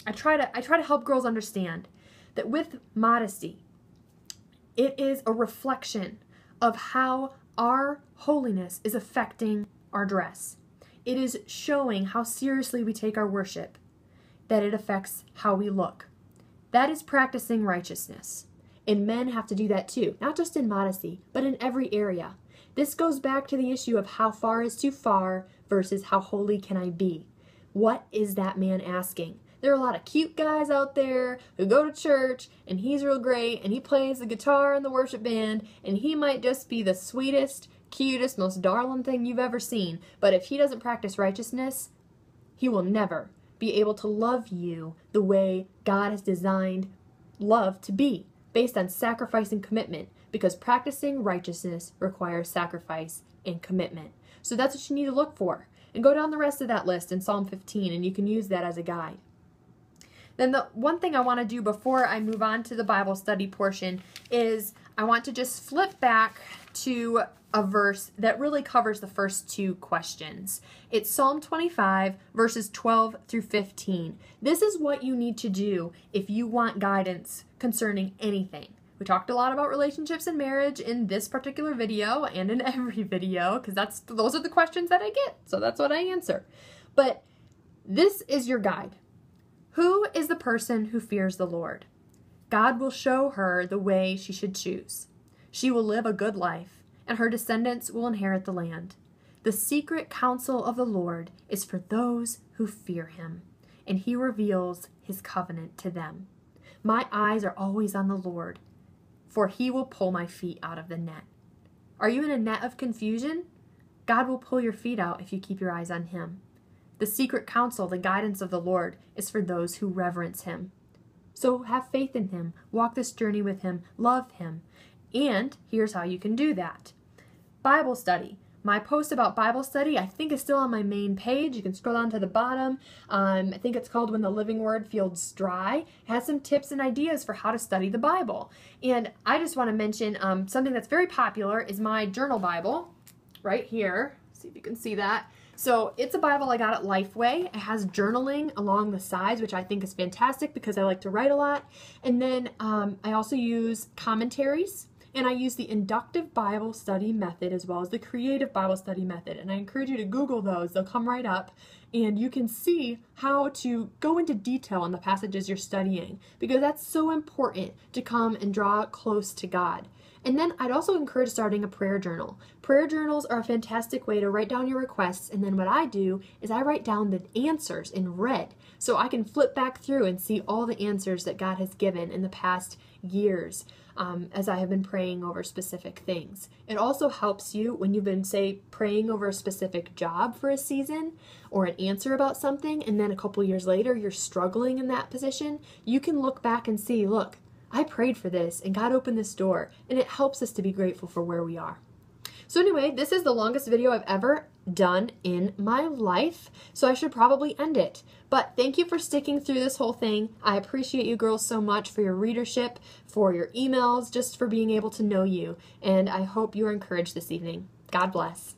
I try to help girls understand that with modesty, it is a reflection of how our holiness is affecting our dress. It is showing how seriously we take our worship, that it affects how we look. That is practicing righteousness. And men have to do that too, not just in modesty, but in every area. This goes back to the issue of how far is too far versus how holy can I be. What is that man asking? There are a lot of cute guys out there who go to church and he's real great and he plays the guitar in the worship band and he might just be the sweetest, cutest, most darling thing you've ever seen. But if he doesn't practice righteousness, he will never be able to love you the way God has designed love to be, based on sacrifice and commitment, because practicing righteousness requires sacrifice and commitment. So that's what you need to look for. And go down the rest of that list in Psalm 15 and you can use that as a guide. Then the one thing I want to do before I move on to the Bible study portion is I want to just flip back to a verse that really covers the first two questions. It's Psalm 25, verses 12 through 15. This is what you need to do if you want guidance concerning anything. We talked a lot about relationships and marriage in this particular video and in every video, because those are the questions that I get, so that's what I answer. But this is your guide. Who is the person who fears the Lord? God will show her the way she should choose. She will live a good life, and her descendants will inherit the land. The secret counsel of the Lord is for those who fear him, and he reveals his covenant to them. My eyes are always on the Lord, for he will pull my feet out of the net. Are you in a net of confusion? God will pull your feet out if you keep your eyes on him. The secret counsel, the guidance of the Lord, is for those who reverence him. So have faith in him, walk this journey with him, love him. And here's how you can do that. Bible study. My post about Bible study, I think, is still on my main page. You can scroll down to the bottom. I think it's called When the Living Word Feels Dry. It has some tips and ideas for how to study the Bible. And I just want to mention something that's very popular is my journal Bible right here. See if you can see that. So it's a Bible I got at Lifeway. It has journaling along the sides, which I think is fantastic because I like to write a lot. And then I also use commentaries. And I use the inductive Bible study method as well as the creative Bible study method. And I encourage you to Google those. They'll come right up. And you can see how to go into detail on the passages you're studying, because that's so important to come and draw close to God. And then I'd also encourage starting a prayer journal. Prayer journals are a fantastic way to write down your requests, and then what I do is I write down the answers in red so I can flip back through and see all the answers that God has given in the past years as I have been praying over specific things. It also helps you when you've been, say, praying over a specific job for a season or an answer about something, and then a couple years later you're struggling in that position. You can look back and see, look, I prayed for this and God opened this door, and it helps us to be grateful for where we are. So anyway, this is the longest video I've ever done in my life, so I should probably end it. But thank you for sticking through this whole thing. I appreciate you girls so much for your readership, for your emails, just for being able to know you, and I hope you're encouraged this evening. God bless.